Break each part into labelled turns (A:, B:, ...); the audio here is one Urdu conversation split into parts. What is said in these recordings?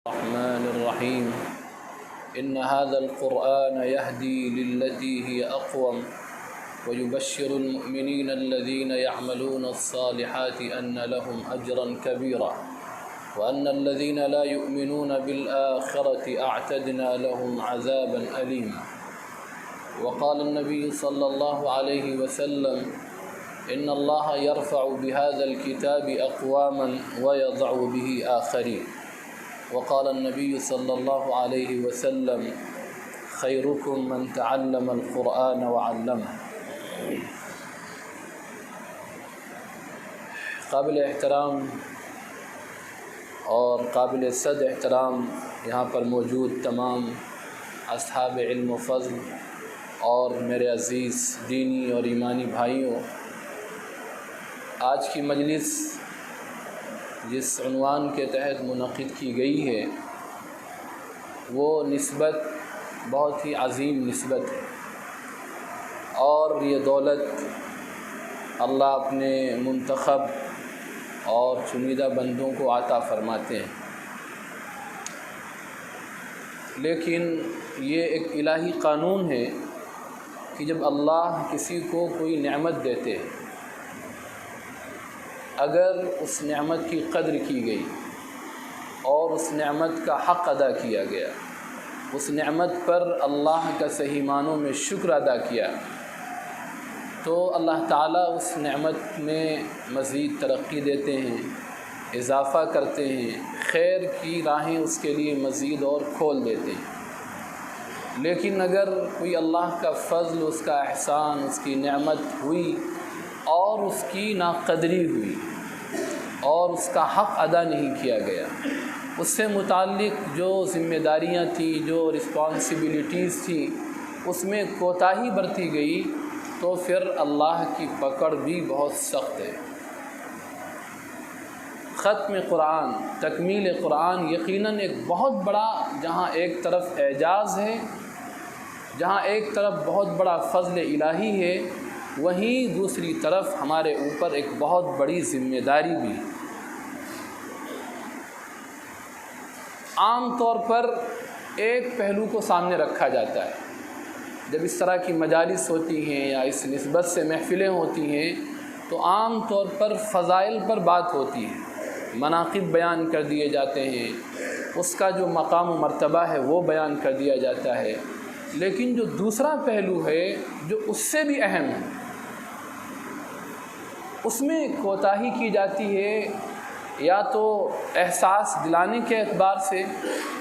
A: الرحمن الرحيم إن هذا القرآن يهدي للتي هي أقوم ويبشر المؤمنين الذين يعملون الصالحات أن لهم أجرا كبيرا وأن الذين لا يؤمنون بالآخرة أعتدنا لهم عذابا أليما وقال النبي صلى الله عليه وسلم إن الله يرفع بهذا الكتاب أقواما ويضع به آخرين وقال النبي صلى الله عليه وسلم خيركم من تعلم القرآن وعلمه۔ قابل احترام اور قابل صد احترام یہاں پر موجود تمام اصحاب علم و فضل اور میرے عزیز دینی اور ایمانی بھائیوں، آج کی مجلس جس عنوان کے تحت منعقد کی گئی ہے وہ نسبت بہت ہی عظیم نسبت ہے، اور یہ دولت اللہ اپنے منتخب اور چنیدہ بندوں کو عطا فرماتے ہیں، لیکن یہ ایک الہی قانون ہے کہ جب اللہ کسی کو کوئی نعمت دیتے ہیں، اگر اس نعمت کی قدر کی گئی اور اس نعمت کا حق ادا کیا گیا، اس نعمت پر اللہ کا صحیح معنوں میں شکر ادا کیا، تو اللہ تعالیٰ اس نعمت میں مزید ترقی دیتے ہیں، اضافہ کرتے ہیں، خیر کی راہیں اس کے لیے مزید اور کھول دیتے ہیں۔ لیکن اگر کوئی اللہ کا فضل، اس کا احسان، اس کی نعمت ہوئی اور اس کی ناقدری ہوئی اور اس کا حق ادا نہیں کیا گیا، اس سے متعلق جو ذمہ داریاں تھیں، جو رسپانسبلٹیز تھیں، اس میں کوتاہی برتی گئی، تو پھر اللہ کی پکڑ بھی بہت سخت ہے۔ ختم قرآن، تکمیل قرآن یقیناً ایک بہت بڑا، جہاں ایک طرف اعجاز ہے، جہاں ایک طرف بہت بڑا فضل الہی ہے، وہیں دوسری طرف ہمارے اوپر ایک بہت بڑی ذمہ داری بھی ہے۔ عام طور پر ایک پہلو کو سامنے رکھا جاتا ہے جب اس طرح کی مجالس ہوتی ہیں یا اس نسبت سے محفلیں ہوتی ہیں، تو عام طور پر فضائل پر بات ہوتی ہے، مناقب بیان کر دیے جاتے ہیں، اس کا جو مقام و مرتبہ ہے وہ بیان کر دیا جاتا ہے، لیکن جو دوسرا پہلو ہے جو اس سے بھی اہم ہے، اس میں کوتاہی کی جاتی ہے، یا تو احساس دلانے کے اعتبار سے،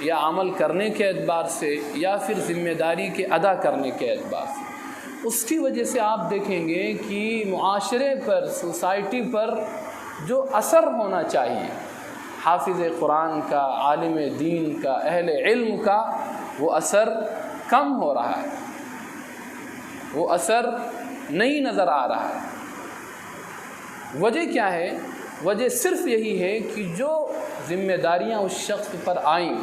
A: یا عمل کرنے کے اعتبار سے، یا پھر ذمہ داری کے ادا کرنے کے اعتبار سے۔ اس کی وجہ سے آپ دیکھیں گے کہ معاشرے پر، سوسائٹی پر جو اثر ہونا چاہیے حافظ قرآن کا، عالم دین کا، اہل علم کا، وہ اثر کم ہو رہا ہے، وہ اثر نہیں نظر آ رہا ہے۔ وجہ کیا ہے؟ وجہ صرف یہی ہے کہ جو ذمہ داریاں اس شخص پر آئیں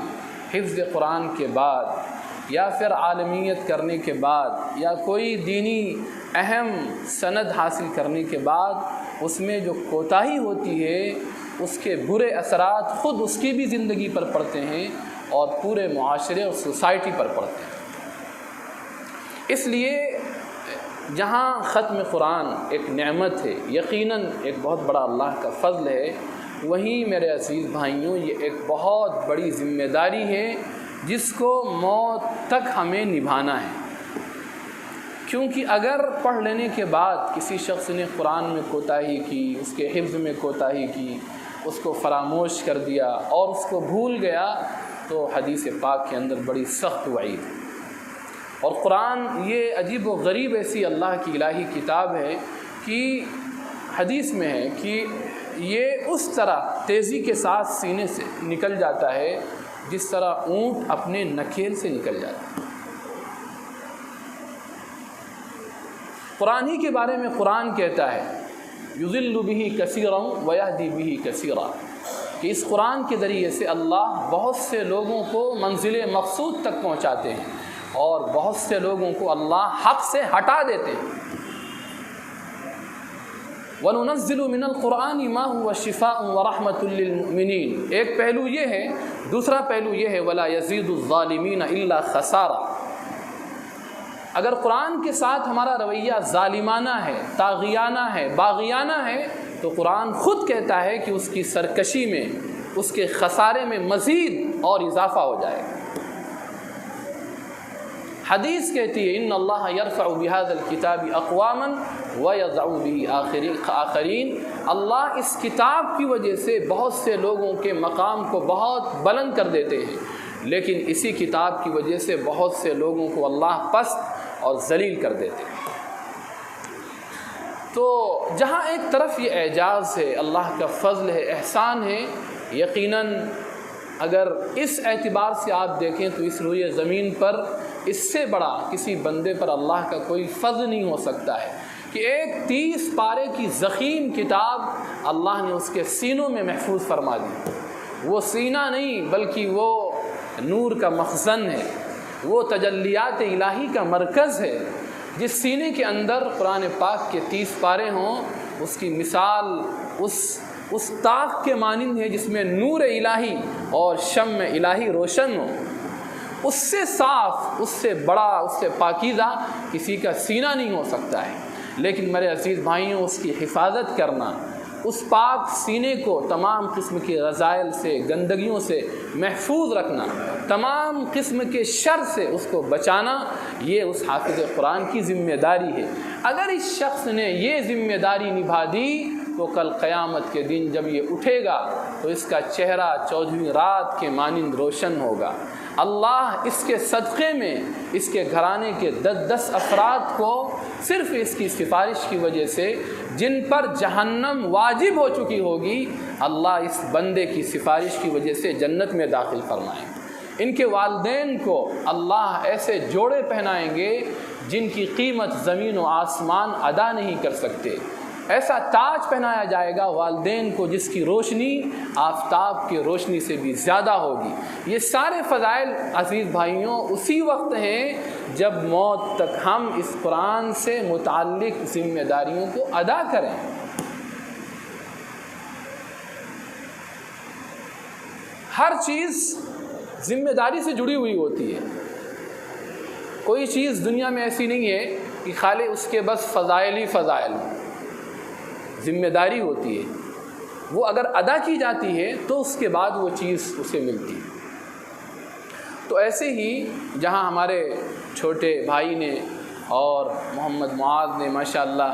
A: حفظ قرآن کے بعد، یا پھر عالمیت کرنے کے بعد، یا کوئی دینی اہم سند حاصل کرنے کے بعد، اس میں جو کوتاہی ہوتی ہے، اس کے برے اثرات خود اس کی بھی زندگی پر پڑتے ہیں اور پورے معاشرے اور سوسائٹی پر پڑتے ہیں۔ اس لیے جہاں ختم قرآن ایک نعمت ہے، یقیناً ایک بہت بڑا اللہ کا فضل ہے، وہیں میرے عزیز بھائیوں یہ ایک بہت بڑی ذمہ داری ہے جس کو موت تک ہمیں نبھانا ہے، کیونکہ اگر پڑھ لینے کے بعد کسی شخص نے قرآن میں کوتاہی کی، اس کے حفظ میں کوتاہی کی، اس کو فراموش کر دیا اور اس کو بھول گیا، تو حدیث پاک کے اندر بڑی سخت وعید ہے۔ اور قرآن یہ عجیب و غریب ایسی اللہ کی الہی کتاب ہے کہ حدیث میں ہے کہ یہ اس طرح تیزی کے ساتھ سینے سے نکل جاتا ہے جس طرح اونٹ اپنے نکھیل سے نکل جاتا ہے۔ قرآن ہی کے بارے میں قرآن کہتا ہے یضل بہ کثیرا ویہدی بہ کثیرا، کہ اس قرآن کے ذریعے سے اللہ بہت سے لوگوں کو منزل مقصود تک پہنچاتے ہیں اور بہت سے لوگوں کو اللہ حق سے ہٹا دیتے ہیں۔ وَنُنَزِّلُ مِنَ الْقُرْآنِ مَا هُوَ شِفَاءٌ وَرَحْمَةٌ لِّلْمُؤْمِنِينَ۔ ایک پہلو یہ ہے، دوسرا پہلو یہ ہے وَلَا يَزِيدُ الظَّالِمِينَ إِلَّا خَسَارًا۔ اگر قرآن کے ساتھ ہمارا رویہ ظالمانہ ہے، طاغیانہ ہے، باغیانہ ہے، تو قرآن خود کہتا ہے کہ اس کی سرکشی میں، اس کے خسارے میں مزید اور اضافہ ہو جائے گا۔ حدیث کہتی ہے ان اللہ یرفع بهذا الکتاب اقواما ویضع به آخرین، اللہ اس کتاب کی وجہ سے بہت سے لوگوں کے مقام کو بہت بلند کر دیتے ہیں، لیکن اسی کتاب کی وجہ سے بہت سے لوگوں کو اللہ پست اور ذلیل کر دیتے ہیں۔ تو جہاں ایک طرف یہ اعجاز ہے، اللہ کا فضل ہے، احسان ہے، یقیناً اگر اس اعتبار سے آپ دیکھیں تو اس روئے زمین پر اس سے بڑا کسی بندے پر اللہ کا کوئی فضل نہیں ہو سکتا ہے کہ ایک 30 پارے کی ضخیم کتاب اللہ نے اس کے سینوں میں محفوظ فرما دی۔ وہ سینہ نہیں بلکہ وہ نور کا مخزن ہے، وہ تجلیات الہی کا مرکز ہے۔ جس سینے کے اندر قرآن پاک کے 30 پارے ہوں، اس کی مثال اس طاق کے مانند ہے جس میں نور الہی اور شمع الہی روشن ہو۔ اس سے صاف، اس سے بڑا، اس سے پاکیزہ کسی کا سینہ نہیں ہو سکتا ہے۔ لیکن میرے عزیز بھائیوں، اس کی حفاظت کرنا، اس پاک سینے کو تمام قسم کے رذائل سے، گندگیوں سے محفوظ رکھنا، تمام قسم کے شر سے اس کو بچانا، یہ اس حافظ قرآن کی ذمہ داری ہے۔ اگر اس شخص نے یہ ذمہ داری نبھا دی تو کل قیامت کے دن جب یہ اٹھے گا تو اس کا چہرہ 14ویں رات کے مانند روشن ہوگا۔ اللہ اس کے صدقے میں اس کے گھرانے کے 10 افراد کو صرف اس کی سفارش کی وجہ سے، جن پر جہنم واجب ہو چکی ہوگی، اللہ اس بندے کی سفارش کی وجہ سے جنت میں داخل فرمائیں گے۔ ان کے والدین کو اللہ ایسے جوڑے پہنائیں گے جن کی قیمت زمین و آسمان ادا نہیں کر سکتے۔ ایسا تاج پہنایا جائے گا والدین کو جس کی روشنی آفتاب کی روشنی سے بھی زیادہ ہوگی۔ یہ سارے فضائل عزیز بھائیوں اسی وقت ہیں جب موت تک ہم اس قرآن سے متعلق ذمہ داریوں کو ادا کریں۔ ہر چیز ذمہ داری سے جڑی ہوئی ہوتی ہے۔ کوئی چیز دنیا میں ایسی نہیں ہے کہ خالی اس کے بس فضائل ہی فضائل ہوں۔ ذمہ داری ہوتی ہے، وہ اگر ادا کی جاتی ہے تو اس کے بعد وہ چیز اسے ملتی ہے۔ تو ایسے ہی جہاں ہمارے چھوٹے بھائی نے اور محمد معاذ نے ماشاءاللہ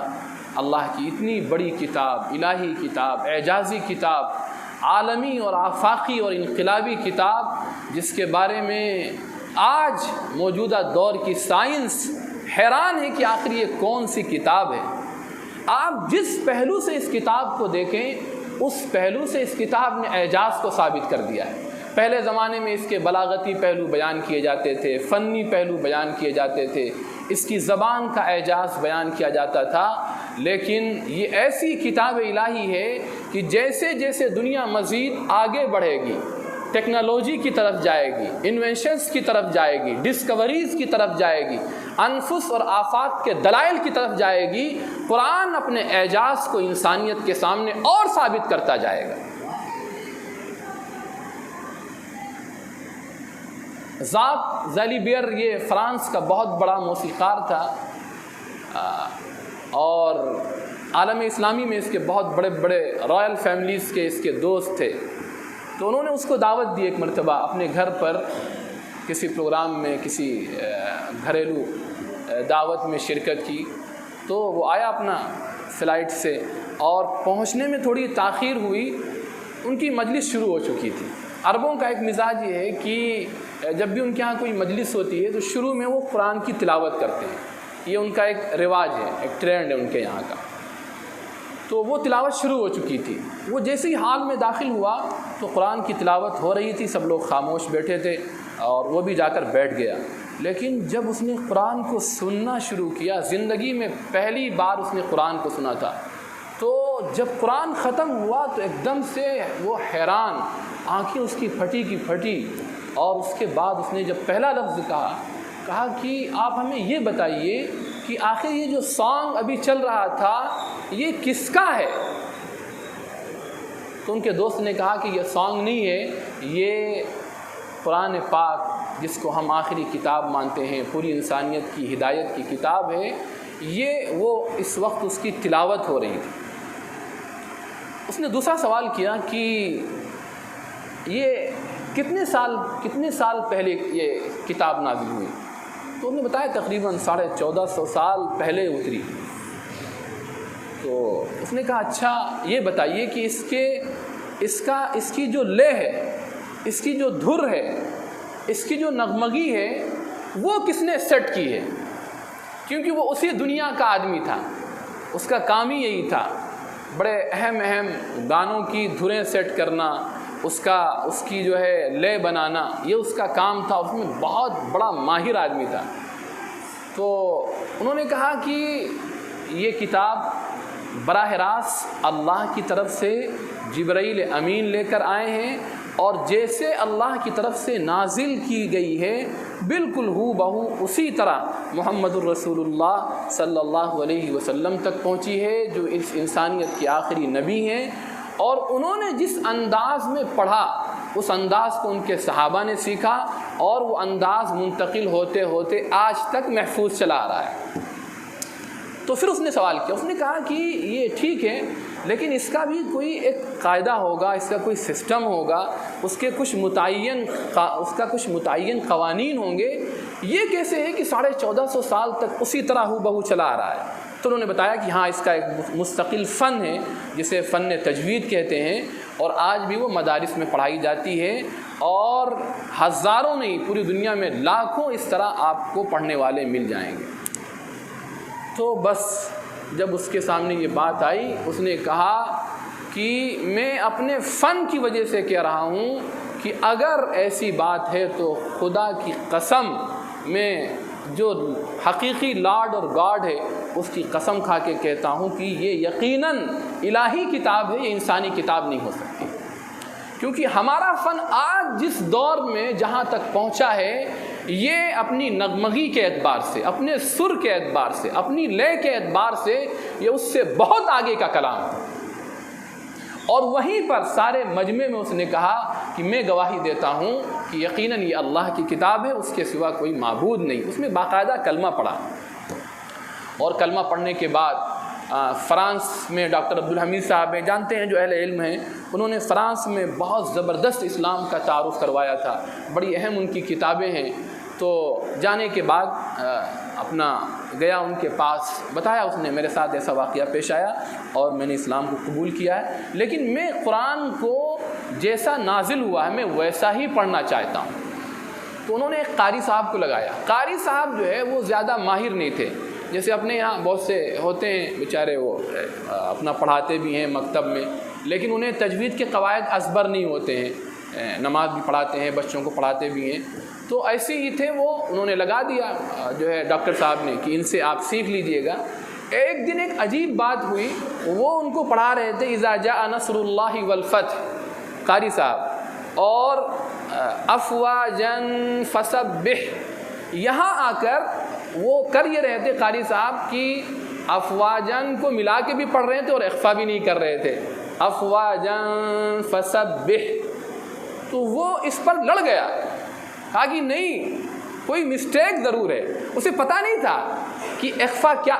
A: اللہ کی اتنی بڑی کتاب، الہی کتاب، اعجازی کتاب، عالمی اور آفاقی اور انقلابی کتاب، جس کے بارے میں آج موجودہ دور کی سائنس حیران ہے کہ آخر یہ کون سی کتاب ہے۔ آپ جس پہلو سے اس کتاب کو دیکھیں، اس پہلو سے اس کتاب نے اعجاز کو ثابت کر دیا ہے۔ پہلے زمانے میں اس کے بلاغتی پہلو بیان کیے جاتے تھے، فنی پہلو بیان کیے جاتے تھے، اس کی زبان کا اعجاز بیان کیا جاتا تھا، لیکن یہ ایسی کتاب الہی ہے کہ جیسے جیسے دنیا مزید آگے بڑھے گی، ٹیکنالوجی کی طرف جائے گی، انوینشنز کی طرف جائے گی، ڈسکوریز کی طرف جائے گی، انفس اور آفاق کے دلائل کی طرف جائے گی، قرآن اپنے اعجاز کو انسانیت کے سامنے اور ثابت کرتا جائے گا۔ ژاک زیلیبیر یہ فرانس کا بہت بڑا موسیقار تھا اور عالم اسلامی میں اس کے بہت بڑے بڑے رائل فیملیز کے اس کے دوست تھے۔ تو انہوں نے اس کو دعوت دی ایک مرتبہ اپنے گھر پر، کسی پروگرام میں، کسی گھریلو دعوت میں شرکت کی۔ تو وہ آیا اپنا فلائٹ سے، اور پہنچنے میں تھوڑی تاخیر ہوئی، ان کی مجلس شروع ہو چکی تھی۔ عربوں کا ایک مزاج یہ ہے کہ جب بھی ان کے ہاں کوئی مجلس ہوتی ہے تو شروع میں وہ قرآن کی تلاوت کرتے ہیں، یہ ان کا ایک رواج ہے، ایک ٹرینڈ ہے ان کے یہاں کا۔ تو وہ تلاوت شروع ہو چکی تھی، وہ جیسے ہی حال میں داخل ہوا تو قرآن کی تلاوت ہو رہی تھی، سب لوگ خاموش بیٹھے تھے اور وہ بھی جا کر بیٹھ گیا۔ لیکن جب اس نے قرآن کو سننا شروع کیا، زندگی میں پہلی بار اس نے قرآن کو سنا تھا، تو جب قرآن ختم ہوا تو ایک دم سے وہ حیران، آنکھیں اس کی پھٹی کی پھٹی، اور اس کے بعد اس نے جب پہلا لفظ کہا کہ آپ ہمیں یہ بتائیے کہ آخر یہ جو سانگ ابھی چل رہا تھا یہ کس کا ہے؟ تو ان کے دوست نے کہا کہ یہ سانگ نہیں ہے، یہ قرآن پاک جس کو ہم آخری کتاب مانتے ہیں، پوری انسانیت کی ہدایت کی کتاب ہے، یہ وہ اس وقت اس کی تلاوت ہو رہی تھی۔ اس نے دوسرا سوال کیا کہ یہ کتنے سال پہلے یہ کتاب نازل ہوئی؟ تو انہوں نے بتایا تقریباً 1450 سال پہلے اتری۔ تو اس نے کہا اچھا یہ بتائیے کہ اس کی جو لے ہے، اس کی جو دھر ہے، اس کی جو نغمگی ہے، وہ کس نے سیٹ کی ہے؟ کیونکہ وہ اسی دنیا کا آدمی تھا، اس کا کام ہی یہی تھا، بڑے اہم گانوں کی دھریں سیٹ کرنا، اس کی جو ہے لے بنانا، یہ اس کا کام تھا، اس میں بہت بڑا ماہر آدمی تھا۔ تو انہوں نے کہا کہ یہ کتاب براہ راست اللہ کی طرف سے جبرائیل امین لے کر آئے ہیں، اور جیسے اللہ کی طرف سے نازل کی گئی ہے بالکل ہو بہو اسی طرح محمد الرسول اللہ صلی اللہ علیہ وسلم تک پہنچی ہے، جو اس انسانیت کے آخری نبی ہیں۔ اور انہوں نے جس انداز میں پڑھا، اس انداز کو ان کے صحابہ نے سیکھا، اور وہ انداز منتقل ہوتے ہوتے آج تک محفوظ چلا آ رہا ہے۔ تو پھر اس نے سوال کیا، اس نے کہا کہ یہ ٹھیک ہے، لیکن اس کا بھی کوئی ایک قاعدہ ہوگا، اس کا کوئی سسٹم ہوگا، اس کا کچھ متعین قوانین ہوں گے، یہ کیسے ہے کہ 1450 سال تک اسی طرح ہو بہو چلا آ رہا ہے؟ تو انہوں نے بتایا کہ ہاں اس کا ایک مستقل فن ہے جسے فن تجوید کہتے ہیں، اور آج بھی وہ مدارس میں پڑھائی جاتی ہے، اور ہزاروں نہیں پوری دنیا میں لاکھوں اس طرح آپ کو پڑھنے والے مل جائیں گے۔ تو بس جب اس کے سامنے یہ بات آئی، اس نے کہا کہ میں اپنے فن کی وجہ سے کہہ رہا ہوں کہ اگر ایسی بات ہے تو خدا کی قسم میں جو حقیقی لارڈ اور گاڈ ہے اس کی قسم کھا کے کہتا ہوں کہ یہ یقیناً الہی کتاب ہے، یہ انسانی کتاب نہیں ہو سکتی، کیونکہ ہمارا فن آج جس دور میں جہاں تک پہنچا ہے، یہ اپنی نغمگی کے اعتبار سے، اپنے سر کے اعتبار سے، اپنی لے کے اعتبار سے یہ اس سے بہت آگے کا کلام ہے۔ اور وہیں پر سارے مجمع میں اس نے کہا کہ میں گواہی دیتا ہوں کہ یقیناً یہ اللہ کی کتاب ہے، اس کے سوا کوئی معبود نہیں۔ اس میں باقاعدہ کلمہ پڑھا، اور کلمہ پڑھنے کے بعد فرانس میں ڈاکٹر عبدالحمید صاحب ہیں، جانتے ہیں جو اہل علم ہیں، انہوں نے فرانس میں بہت زبردست اسلام کا تعارف کروایا تھا، بڑی اہم ان کی کتابیں ہیں۔ تو جانے کے بعد اپنا گیا ان کے پاس، بتایا اس نے میرے ساتھ ایسا واقعہ پیش آیا اور میں نے اسلام کو قبول کیا ہے، لیکن میں قرآن کو جیسا نازل ہوا ہے میں ویسا ہی پڑھنا چاہتا ہوں۔ تو انہوں نے ایک قاری صاحب کو لگایا۔ قاری صاحب جو ہے وہ زیادہ ماہر نہیں تھے، جیسے اپنے یہاں بہت سے ہوتے ہیں بیچارے، وہ اپنا پڑھاتے بھی ہیں مکتب میں، لیکن انہیں تجوید کے قواعد ازبر نہیں ہوتے ہیں، نماز بھی پڑھاتے ہیں، بچوں کو پڑھاتے بھی ہیں۔ تو ایسے ہی تھے وہ، انہوں نے لگا دیا جو ہے ڈاکٹر صاحب نے کہ ان سے آپ سیکھ لیجئے گا۔ ایک دن ایک عجیب بات ہوئی، وہ ان کو پڑھا رہے تھے اذا جاء نصر اللہ والفتح، قاری صاحب، اور افواجا فسبح، یہاں آ کر وہ کر یہ رہے تھے قاری صاحب کہ افواجن کو ملا کے بھی پڑھ رہے تھے اور اخفا بھی نہیں کر رہے تھے، افواجا فسبح۔ تو وہ اس پر لڑ گیا، کہا کہ نہیں کوئی مسٹیک ضرور ہے، اسے پتہ نہیں تھا کہ اخفا کیا،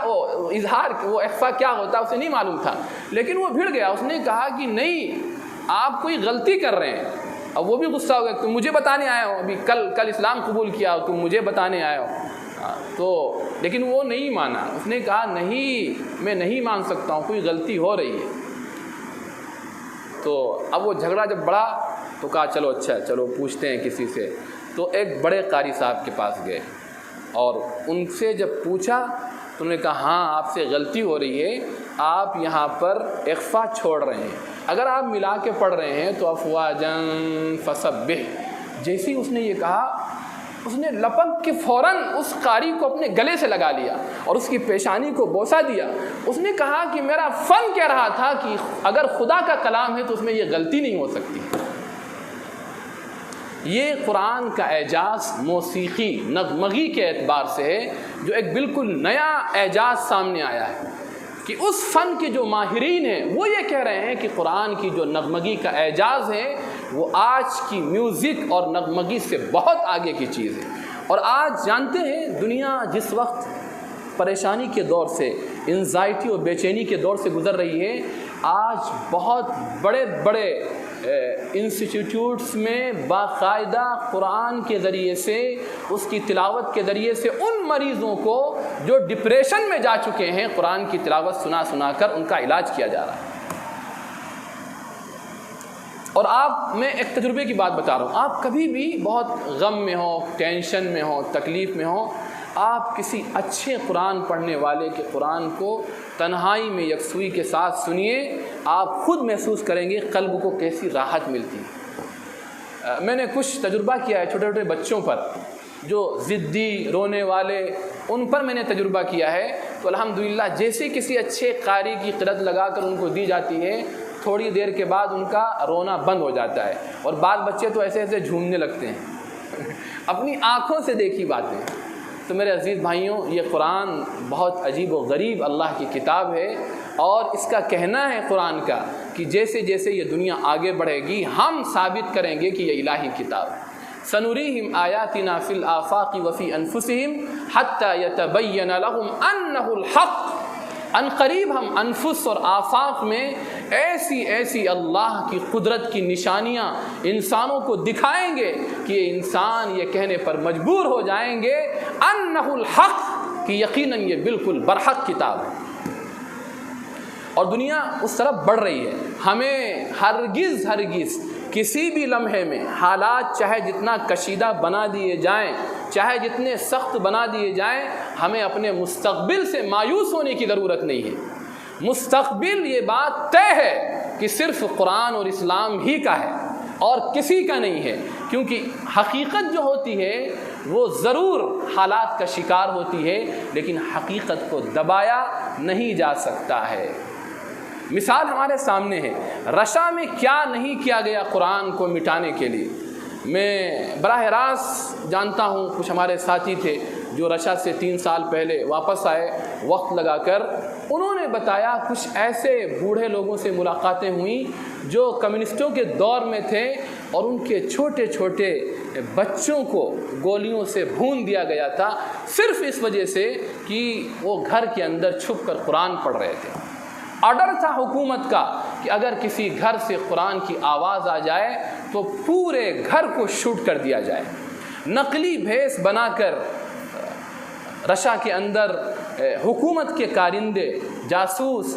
A: اظہار وہ اخفا کیا ہوتا اسے نہیں معلوم تھا، لیکن وہ بھڑ گیا، اس نے کہا کہ نہیں آپ کوئی غلطی کر رہے ہیں۔ اب وہ بھی غصہ ہو گیا، تم مجھے بتانے آئے ہو، ابھی کل اسلام قبول کیا ہو، تم مجھے بتانے آئے ہو۔ تو لیکن وہ نہیں مانا، اس نے کہا نہیں میں نہیں مان سکتا ہوں، کوئی غلطی ہو رہی ہے۔ تو اب وہ جھگڑا جب بڑھا تو کہا چلو اچھا چلو پوچھتے ہیں کسی سے۔ تو ایک بڑے قاری صاحب کے پاس گئے اور ان سے جب پوچھا تو انہوں نے کہا ہاں آپ سے غلطی ہو رہی ہے، آپ یہاں پر اخفا چھوڑ رہے ہیں، اگر آپ ملا کے پڑھ رہے ہیں تو افواجن فسبح۔ جیسے ہی اس نے یہ کہا، اس نے لپک کے فوراً اس قاری کو اپنے گلے سے لگا لیا اور اس کی پیشانی کو بوسہ دیا۔ اس نے کہا کہ میرا فن کہہ رہا تھا کہ اگر خدا کا کلام ہے تو اس میں یہ غلطی نہیں ہو سکتی۔ یہ قرآن کا اعجاز موسیقی نغمگی کے اعتبار سے ہے، جو ایک بالکل نیا اعجاز سامنے آیا ہے۔ کہ اس فن کے جو ماہرین ہیں وہ یہ کہہ رہے ہیں کہ قرآن کی جو نغمگی کا اعجاز ہے وہ آج کی میوزک اور نغمگی سے بہت آگے کی چیز ہے۔ اور آج جانتے ہیں دنیا جس وقت پریشانی کے دور سے، انزائٹی اور بے چینی کے دور سے گزر رہی ہے، آج بہت بڑے بڑے انسٹیٹیوٹس میں باقاعدہ قرآن کے ذریعے سے، اس کی تلاوت کے ذریعے سے ان مریضوں کو جو ڈپریشن میں جا چکے ہیں قرآن کی تلاوت سنا سنا کر ان کا علاج کیا جا رہا ہے۔ اور میں ایک تجربے کی بات بتا رہا ہوں، آپ کبھی بھی بہت غم میں ہو، ٹینشن میں ہو، تکلیف میں ہو، آپ کسی اچھے قرآن پڑھنے والے کے قرآن کو تنہائی میں یکسوئی کے ساتھ سنیے، آپ خود محسوس کریں گے قلب کو کیسی راحت ملتی ہے۔ میں نے کچھ تجربہ کیا ہے چھوٹے چھوٹے بچوں پر جو ضدی رونے والے، ان پر میں نے تجربہ کیا ہے، تو الحمدللہ جیسے کسی اچھے قاری کی قرأت لگا کر ان کو دی جاتی ہے، تھوڑی دیر کے بعد ان کا رونا بند ہو جاتا ہے، اور بعض بچے تو ایسے ایسے جھومنے لگتے ہیں اپنی آنکھوں سے دیکھی باتیں۔ تو میرے عزیز بھائیوں، یہ قرآن بہت عجیب و غریب اللہ کی کتاب ہے، اور اس کا کہنا ہے قرآن کا کہ جیسے جیسے یہ دنیا آگے بڑھے گی ہم ثابت کریں گے کہ یہ الہی کتاب ہے۔ سنریہم آیاتنا فی الآفاق وفی انفسہم حتی یتبین لہم انہ الحق، ان قریب ہم انفس اور آفاق میں ایسی ایسی اللہ کی قدرت کی نشانیاں انسانوں کو دکھائیں گے کہ یہ انسان یہ کہنے پر مجبور ہو جائیں گے انہ الحق، کہ یقیناً یہ بالکل برحق کتاب ہے۔ اور دنیا اس طرف بڑھ رہی ہے۔ ہمیں ہرگز کسی بھی لمحے میں حالات چاہے جتنا کشیدہ بنا دیے جائیں، چاہے جتنے سخت بنا دیے جائیں، ہمیں اپنے مستقبل سے مایوس ہونے کی ضرورت نہیں ہے۔ مستقبل یہ بات طے ہے کہ صرف قرآن اور اسلام ہی کا ہے اور کسی کا نہیں ہے، کیونکہ حقیقت جو ہوتی ہے وہ ضرور حالات کا شکار ہوتی ہے، لیکن حقیقت کو دبایا نہیں جا سکتا ہے۔ مثال ہمارے سامنے ہے، رشا میں کیا نہیں کیا گیا قرآن کو مٹانے کے لیے۔ میں براہ راست جانتا ہوں کچھ ہمارے ساتھی تھے جو رشا سے 3 سال پہلے واپس آئے وقت لگا کر، انہوں نے بتایا کچھ ایسے بوڑھے لوگوں سے ملاقاتیں ہوئیں جو کمیونسٹوں کے دور میں تھے، اور ان کے چھوٹے چھوٹے بچوں کو گولیوں سے بھون دیا گیا تھا، صرف اس وجہ سے کہ وہ گھر کے اندر چھپ کر قرآن پڑھ رہے تھے۔ آرڈر تھا حکومت کا کہ اگر کسی گھر سے قرآن کی آواز آ جائے تو پورے گھر کو شوٹ کر دیا جائے۔ نقلی بھیس بنا کر رشا کے اندر حکومت کے کارندے، جاسوس،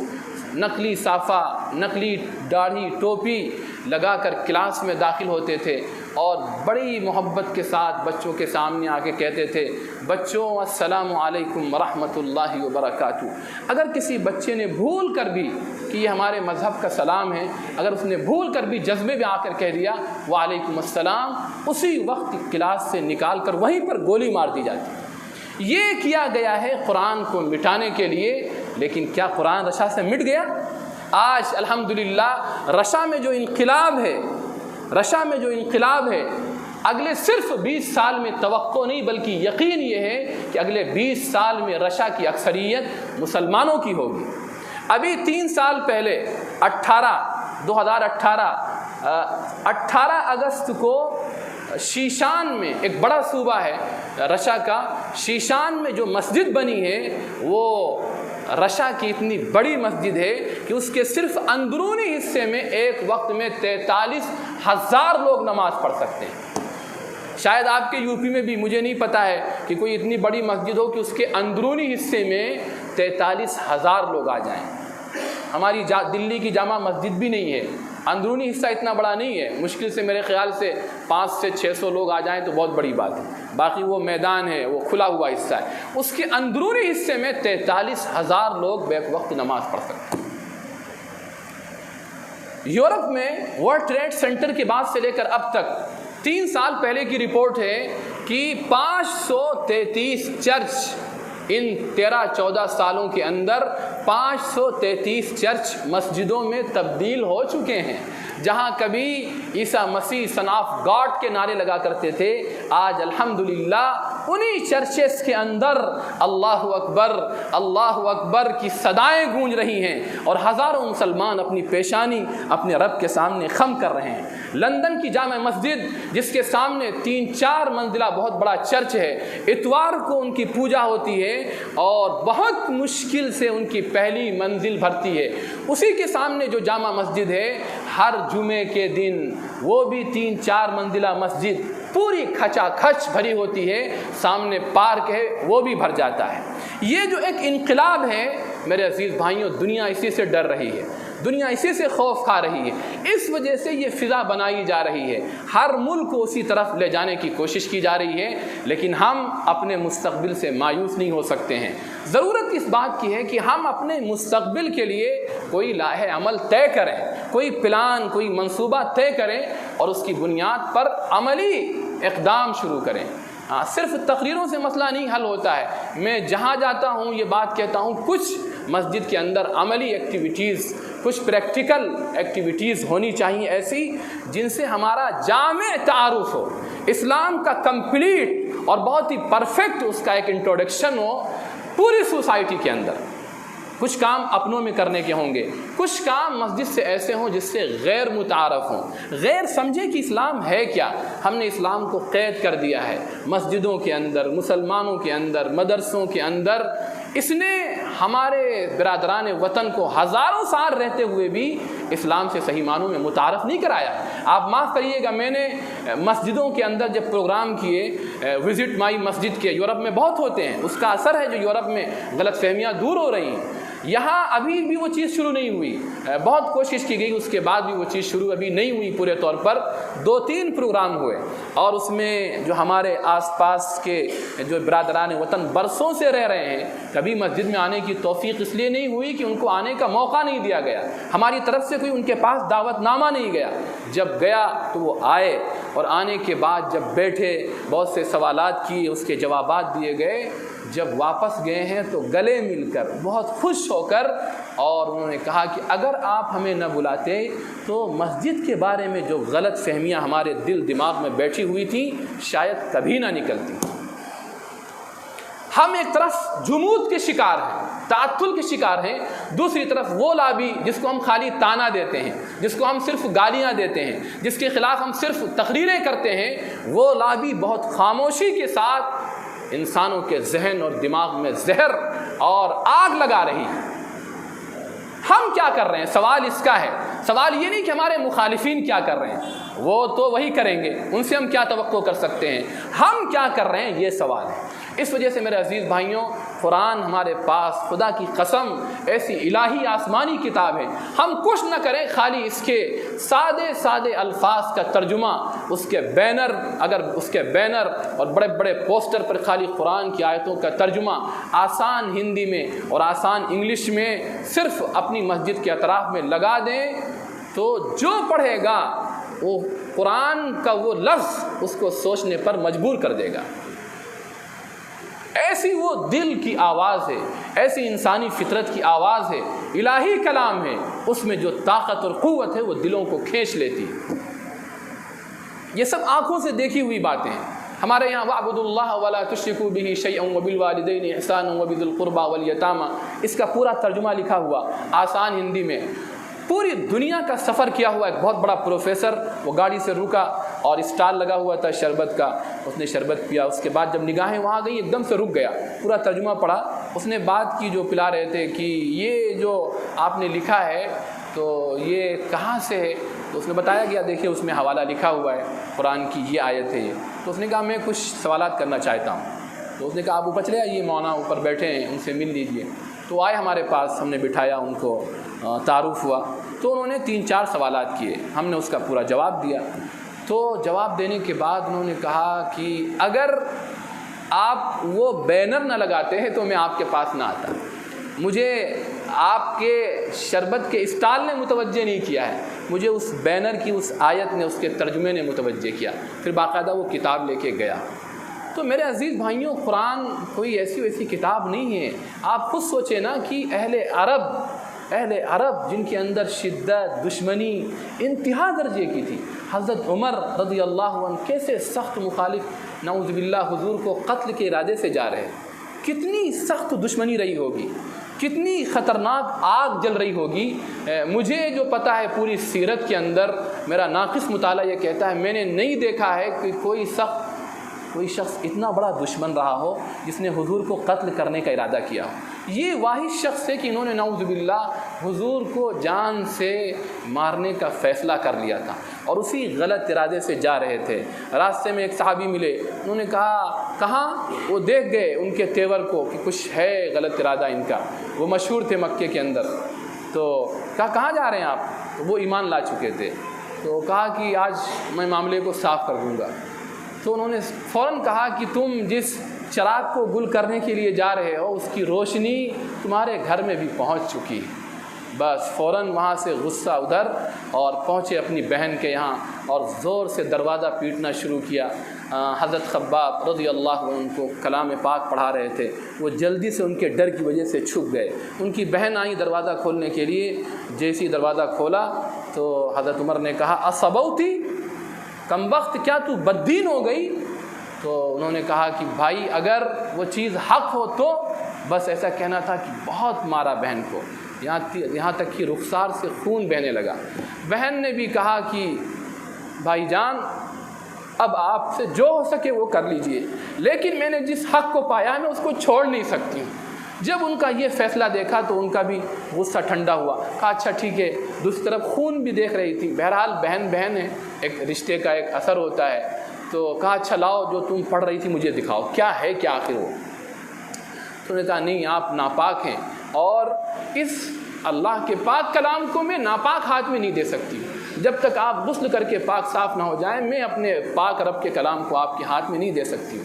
A: نقلی صافہ، نقلی داڑھی، ٹوپی لگا کر کلاس میں داخل ہوتے تھے، اور بڑی محبت کے ساتھ بچوں کے سامنے آ کے کہتے تھے، بچوں السلام علیکم ورحمۃ اللہ وبرکاتہ۔ اگر کسی بچے نے بھول کر بھی کہ یہ ہمارے مذہب کا سلام ہے، اگر اس نے بھول کر بھی جذبے میں آ کر کہہ دیا وعلیکم السلام، اسی وقت کلاس سے نکال کر وہیں پر گولی مار دی جاتی۔ یہ کیا گیا ہے قرآن کو مٹانے کے لیے، لیکن کیا قرآن رشا سے مٹ گیا؟ آج الحمدللہ رشا میں جو انقلاب ہے، اگلے صرف 20 سال میں توقع نہیں بلکہ یقین یہ ہے کہ اگلے 20 سال میں رشا کی اکثریت مسلمانوں کی ہوگی۔ ابھی 3 سال پہلے 18 اگست کو شیشان میں، ایک بڑا صوبہ ہے رشا کا، شیشان میں جو مسجد بنی ہے وہ رشا کی اتنی بڑی مسجد ہے کہ اس کے صرف اندرونی حصے میں ایک وقت میں 43,000 لوگ نماز پڑھ سکتے ہیں۔ شاید آپ کے یو پی میں بھی، مجھے نہیں پتہ ہے کہ کوئی اتنی بڑی مسجد ہو کہ اس کے اندرونی حصے میں 43,000 لوگ آ جائیں۔ ہماری دلی کی جامع مسجد بھی نہیں ہے، اندرونی حصہ اتنا بڑا نہیں ہے، مشکل سے میرے خیال سے 500 سے 600 لوگ آ جائیں تو بہت بڑی بات ہے، باقی وہ میدان ہے، وہ کھلا ہوا حصہ ہے، اس کے اندرونی حصے میں 43,000 لوگ بیک وقت نماز پڑھ سکتے ہیں۔ یورپ میں ورلڈ ٹریڈ سینٹر کے بعد سے لے کر اب تک 3 سال پہلے کی رپورٹ ہے کہ 533 چرچ ان 13-14 سالوں کے اندر 533 چرچ مسجدوں میں تبدیل ہو چکے ہیں۔ جہاں کبھی عیسیٰ مسیح سن آف گاڈ کے نعرے لگا کرتے تھے، آج الحمدللہ انہی چرچز کے اندر اللہ اکبر کی صدائیں گونج رہی ہیں اور ہزاروں مسلمان اپنی پیشانی اپنے رب کے سامنے خم کر رہے ہیں۔ لندن کی جامع مسجد جس کے سامنے 3-4 منزلہ بہت بڑا چرچ ہے، اتوار کو ان کی پوجا ہوتی ہے اور بہت مشکل سے ان کی پہلی منزل بھرتی ہے۔ اسی کے سامنے جو جامع مسجد ہے، ہر جمعے کے دن وہ بھی 3-4 منزلہ مسجد پوری کھچا کھچ بھری ہوتی ہے، سامنے پارک ہے وہ بھی بھر جاتا ہے۔ یہ جو ایک انقلاب ہے میرے عزیز بھائیوں، دنیا اسی سے ڈر رہی ہے، دنیا اسی سے خوف کھا رہی ہے، اس وجہ سے یہ فضا بنائی جا رہی ہے، ہر ملک کو اسی طرف لے جانے کی کوشش کی جا رہی ہے، لیکن ہم اپنے مستقبل سے مایوس نہیں ہو سکتے ہیں۔ ضرورت اس بات کی ہے کہ ہم اپنے مستقبل کے لیے کوئی لاہ عمل طے کریں، کوئی پلان، کوئی منصوبہ طے کریں اور اس کی بنیاد پر عملی اقدام شروع کریں۔ صرف تقریروں سے مسئلہ نہیں حل ہوتا ہے۔ میں جہاں جاتا ہوں یہ بات کہتا ہوں، کچھ مسجد کے اندر عملی ایکٹیویٹیز، کچھ پریکٹیکل ایکٹیویٹیز ہونی چاہیے ایسی جن سے ہمارا جامع تعارف ہو، اسلام کا کمپلیٹ اور بہت ہی پرفیکٹ اس کا ایک انٹروڈکشن ہو پوری سوسائٹی کے اندر۔ کچھ کام اپنوں میں کرنے کے ہوں گے، کچھ کام مسجد سے ایسے ہوں جس سے غیر متعارف ہوں، غیر سمجھے کہ اسلام ہے کیا۔ ہم نے اسلام کو قید کر دیا ہے مسجدوں کے اندر، مسلمانوں کے اندر، مدرسوں کے اندر۔ اس نے ہمارے برادران وطن کو ہزاروں سال رہتے ہوئے بھی اسلام سے صحیح معنوں میں متعارف نہیں کرایا۔ آپ معاف کریے گا، میں نے مسجدوں کے اندر جب پروگرام کیے، وزٹ مائی مسجد کے، یورپ میں بہت ہوتے ہیں، اس کا اثر ہے جو یورپ میں غلط فہمیاں دور ہو رہی ہیں۔ یہاں ابھی بھی وہ چیز شروع نہیں ہوئی، بہت کوشش کی گئی، اس کے بعد بھی وہ چیز شروع ابھی نہیں ہوئی پورے طور پر۔ 2-3 پروگرام ہوئے اور اس میں جو ہمارے آس پاس کے جو برادران وطن برسوں سے رہ رہے ہیں، کبھی مسجد میں آنے کی توفیق اس لیے نہیں ہوئی کہ ان کو آنے کا موقع نہیں دیا گیا، ہماری طرف سے کوئی ان کے پاس دعوت نامہ نہیں گیا۔ جب گیا تو وہ آئے اور آنے کے بعد جب بیٹھے بہت سے سوالات کیے، اس کے جوابات دیے گئے۔ جب واپس گئے ہیں تو گلے مل کر بہت خوش ہو کر، اور انہوں نے کہا کہ اگر آپ ہمیں نہ بلاتے تو مسجد کے بارے میں جو غلط فہمیاں ہمارے دل دماغ میں بیٹھی ہوئی تھیں شاید کبھی نہ نکلتی۔ ہم ایک طرف جمود کے شکار ہیں، تعطل کے شکار ہیں، دوسری طرف وہ لابی جس کو ہم خالی تانا دیتے ہیں، جس کو ہم صرف گالیاں دیتے ہیں، جس کے خلاف ہم صرف تقریریں کرتے ہیں، وہ لابی بہت خاموشی کے ساتھ انسانوں کے ذہن اور دماغ میں زہر اور آگ لگا رہی ہے۔ ہم کیا کر رہے ہیں؟ سوال اس کا ہے۔ سوال یہ نہیں کہ ہمارے مخالفین کیا کر رہے ہیں، وہ تو وہی کریں گے، ان سے ہم کیا توقع کر سکتے ہیں، ہم کیا کر رہے ہیں، یہ سوال ہے۔ اس وجہ سے میرے عزیز بھائیوں، قرآن ہمارے پاس خدا کی قسم ایسی الہی آسمانی کتاب ہے، ہم کچھ نہ کریں، خالی اس کے سادے سادے الفاظ کا ترجمہ، اس کے بینر، اگر اس کے بینر اور بڑے بڑے پوسٹر پر خالی قرآن کی آیتوں کا ترجمہ آسان ہندی میں اور آسان انگلش میں صرف اپنی مسجد کے اطراف میں لگا دیں تو جو پڑھے گا وہ قرآن کا وہ لفظ اس کو سوچنے پر مجبور کر دے گا۔ ایسی وہ دل کی آواز ہے، ایسی انسانی فطرت کی آواز ہے، الہی کلام ہے، اس میں جو طاقت اور قوت ہے وہ دلوں کو کھینچ لیتی ہے۔ یہ سب آنکھوں سے دیکھی ہوئی باتیں ہیں۔ ہمارے یہاں وَاعْبُدُوا اللَّهَ وَلَا تُشْرِكُوا بِهِ شَيْئًا وَبِالْوَالِدَيْنِ إِحْسَانًا وَبِذِي الْقُرْبَى وَالْيَتَامَى، اس کا پورا ترجمہ لکھا ہوا آسان ہندی میں۔ پوری دنیا کا سفر کیا ہوا ایک بہت بڑا پروفیسر، وہ گاڑی سے رکا اور اسٹال لگا ہوا تھا شربت کا، اس نے شربت پیا، اس کے بعد جب نگاہیں وہاں گئی ایک دم سے رک گیا، پورا ترجمہ پڑھا۔ اس نے بات کی جو پلا رہے تھے کہ یہ جو آپ نے لکھا ہے تو یہ کہاں سے ہے؟ تو اس نے بتایا گیا، دیکھیے اس میں حوالہ لکھا ہوا ہے، قرآن کی یہ آیت ہے یہ۔ تو اس نے کہا میں کچھ سوالات کرنا چاہتا ہوں۔ تو اس نے کہا آپ اوپر چلے آئیے، مولانا اوپر بیٹھے ہیں، ان سے مل لیجئے۔ تو آئے ہمارے پاس، ہم نے بٹھایا، ان کو تعارف ہوا، تو انہوں نے 3-4 سوالات کیے، ہم نے اس کا پورا جواب دیا۔ تو جواب دینے کے بعد انہوں نے کہا کہ اگر آپ وہ بینر نہ لگاتے ہیں تو میں آپ کے پاس نہ آتا، مجھے آپ کے شربت کے اسٹال نے متوجہ نہیں کیا ہے، مجھے اس بینر کی اس آیت نے، اس کے ترجمے نے متوجہ کیا، پھر باقاعدہ وہ کتاب لے کے گیا۔ تو میرے عزیز بھائیوں، قرآن کوئی ایسی ویسی کتاب نہیں ہے۔ آپ خود سوچیں نا کہ اہل عرب اہل عرب جن کے اندر شدت دشمنی انتہا درجے کی تھی، حضرت عمر رضی اللہ عنہ کیسے سخت مخالف نعوذ باللہ حضور کو قتل کے ارادے سے جا رہے، کتنی سخت دشمنی رہی ہوگی، کتنی خطرناک آگ جل رہی ہوگی۔ مجھے جو پتہ ہے پوری سیرت کے اندر، میرا ناقص مطالعہ یہ کہتا ہے میں نے نہیں دیکھا ہے کہ کوئی شخص اتنا بڑا دشمن رہا ہو جس نے حضور کو قتل کرنے کا ارادہ کیا ہو۔ یہ واحد شخص ہے کہ انہوں نے نعوذ باللہ حضور کو جان سے مارنے کا فیصلہ کر لیا تھا اور اسی غلط ارادے سے جا رہے تھے۔ راستے میں ایک صحابی ملے، انہوں نے کہا کہاں؟ وہ دیکھ گئے ان کے تیور کو کہ کچھ ہے غلط ارادہ ان کا، وہ مشہور تھے مکے کے اندر، تو کہا کہاں جا رہے ہیں آپ؟ تو وہ ایمان لا چکے تھے، تو کہا کہ آج میں معاملے کو صاف کر دوں گا۔ تو انہوں نے فوراً کہا کہ تم جس چراغ کو گل کرنے کے لیے جا رہے ہو اس کی روشنی تمہارے گھر میں بھی پہنچ چکی ہے۔ بس فوراً وہاں سے غصہ ادھر اور پہنچے اپنی بہن کے یہاں اور زور سے دروازہ پیٹنا شروع کیا۔ حضرت خباب رضی اللہ عنہ کو کلام پاک پڑھا رہے تھے، وہ جلدی سے ان کے ڈر کی وجہ سے چھپ گئے۔ ان کی بہن آئی دروازہ کھولنے کے لیے، جیسی دروازہ کھولا تو حضرت عمر نے کہا اصبوتی، کم وقت کیا تو بددین ہو گئی؟ تو انہوں نے کہا کہ بھائی اگر وہ چیز حق ہو تو بس ایسا کہنا تھا کہ بہت مارا بہن کو، یہاں تک کہ رخسار سے خون بہنے لگا۔ بہن نے بھی کہا کہ بھائی جان اب آپ سے جو ہو سکے وہ کر لیجئے، لیکن میں نے جس حق کو پایا میں اس کو چھوڑ نہیں سکتی ہوں۔ جب ان کا یہ فیصلہ دیکھا تو ان کا بھی غصہ ٹھنڈا ہوا، کہا اچھا ٹھیک ہے۔ دوسری طرف خون بھی دیکھ رہی تھی، بہرحال بہن ہے، ایک رشتے کا ایک اثر ہوتا ہے، تو کہا اچھا لاؤ جو تم پڑھ رہی تھی مجھے دکھاؤ، کیا ہے کیا آخر وہ؟ تو انہوں نے کہا نہیں آپ ناپاک ہیں اور اس اللہ کے پاک کلام کو میں ناپاک ہاتھ میں نہیں دے سکتی، جب تک آپ غسل کر کے پاک صاف نہ ہو جائیں میں اپنے پاک رب کے کلام کو آپ کے ہاتھ میں نہیں دے سکتی۔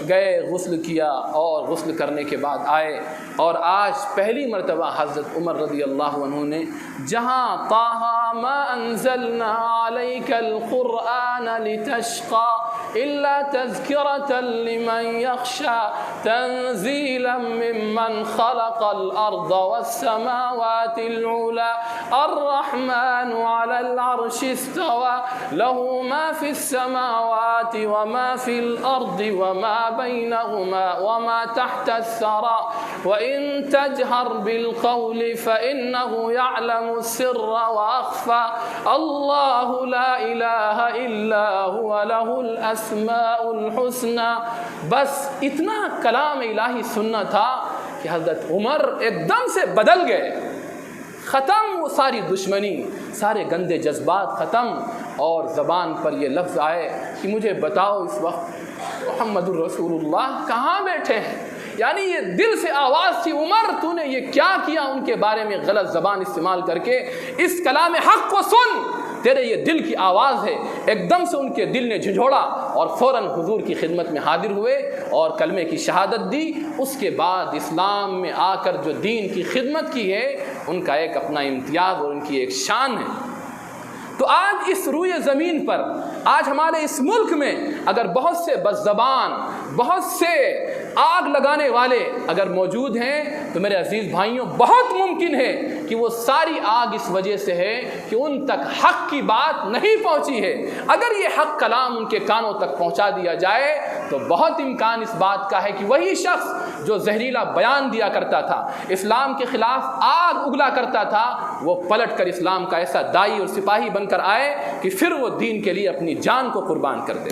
A: گئے غسل کیا اور غسل کرنے کے بعد آئے، اور آج پہلی مرتبہ حضرت عمر رضی اللہ عنہ نے جہاں طٰہٰ ما انزلنا علیک القرآن لتشقى الا تذکرة لمن یخشى تنزیلا ممن خلق الارض والسماوات العلی الرحمن علی العرش استوى له ما في السماوات وما في الارض وما بينهما وما تحت الثرى وإن تجهر بالقول فإنه يعلم السر وأخفى الله لا إله إلا هو له الأسماء الحسنى۔ بس اتنا کلام الہی سننا تھا کہ حضرت عمر ایک دم سے بدل گئے، ختم وہ ساری دشمنی، سارے گندے جذبات ختم، اور زبان پر یہ لفظ آئے کہ مجھے بتاؤ اس وقت محمد الرسول اللہ کہاں بیٹھے ہیں؟ یعنی یہ دل سے آواز تھی عمر تو نے یہ کیا کیا ان کے بارے میں غلط زبان استعمال کر کے، اس کلام حق کو سن، تیرے یہ دل کی آواز ہے۔ ایک دم سے ان کے دل نے جھنجھوڑا اور فوراً حضور کی خدمت میں حاضر ہوئے اور کلمے کی شہادت دی۔ اس کے بعد اسلام میں آ کر جو دین کی خدمت کی ہے ان کا ایک اپنا امتیاز اور ان کی ایک شان ہے۔ تو آج اس روئے زمین پر، آج ہمارے اس ملک میں اگر بہت سے بد زبان، بہت سے آگ لگانے والے اگر موجود ہیں تو میرے عزیز بھائیوں بہت ممکن ہے کہ وہ ساری آگ اس وجہ سے ہے کہ ان تک حق کی بات نہیں پہنچی ہے۔ اگر یہ حق کلام ان کے کانوں تک پہنچا دیا جائے تو بہت امکان اس بات کا ہے کہ وہی شخص جو زہریلا بیان دیا کرتا تھا، اسلام کے خلاف آگ اگلا کرتا تھا، وہ پلٹ کر اسلام کا ایسا دائی اور سپاہی بن کر آئے کہ پھر وہ دین کے لیے اپنی جان کو قربان کر دے۔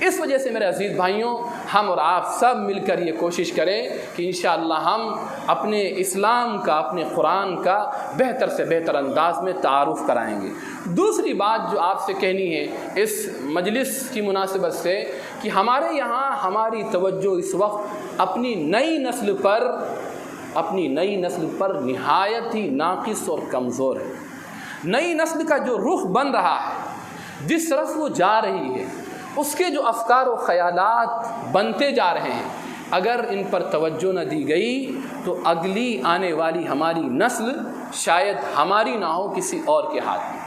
A: اس وجہ سے میرے عزیز بھائیوں ہم اور آپ سب مل کر یہ کوشش کریں کہ انشاءاللہ ہم اپنے اسلام کا، اپنے قرآن کا بہتر سے بہتر انداز میں تعارف کرائیں گے۔ دوسری بات جو آپ سے کہنی ہے اس مجلس کی مناسبت سے کہ ہمارے یہاں ہماری توجہ اس وقت اپنی نئی نسل پر نہایت ہی ناقص اور کمزور ہے۔ نئی نسل کا جو رخ بن رہا ہے، جس طرف وہ جا رہی ہے، اس کے جو افکار و خیالات بنتے جا رہے ہیں، اگر ان پر توجہ نہ دی گئی تو اگلی آنے والی ہماری نسل شاید ہماری نہ ہو، کسی اور کے ہاتھ میں۔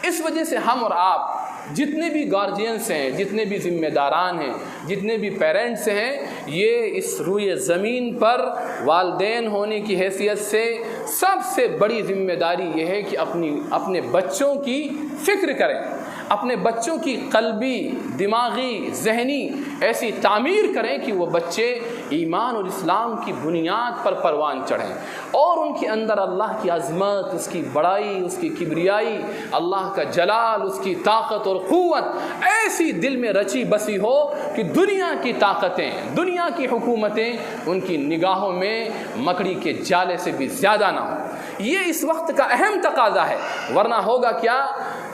A: اس وجہ سے ہم اور آپ جتنے بھی گارجینس ہیں، جتنے بھی ذمہ داران ہیں، جتنے بھی پیرنٹس ہیں، یہ اس روئے زمین پر والدین ہونے کی حیثیت سے سب سے بڑی ذمہ داری یہ ہے کہ اپنے بچوں کی فکر کریں، اپنے بچوں کی قلبی، دماغی، ذہنی ایسی تعمیر کریں کہ وہ بچے ایمان اور اسلام کی بنیاد پر پروان چڑھیں، اور ان کے اندر اللہ کی عظمت، اس کی بڑائی، اس کی کبریائی، اللہ کا جلال، اس کی طاقت اور قوت ایسی دل میں رچی بسی ہو کہ دنیا کی طاقتیں، دنیا کی حکومتیں ان کی نگاہوں میں مکڑی کے جالے سے بھی زیادہ نہ ہوں۔ یہ اس وقت کا اہم تقاضا ہے، ورنہ ہوگا کیا؟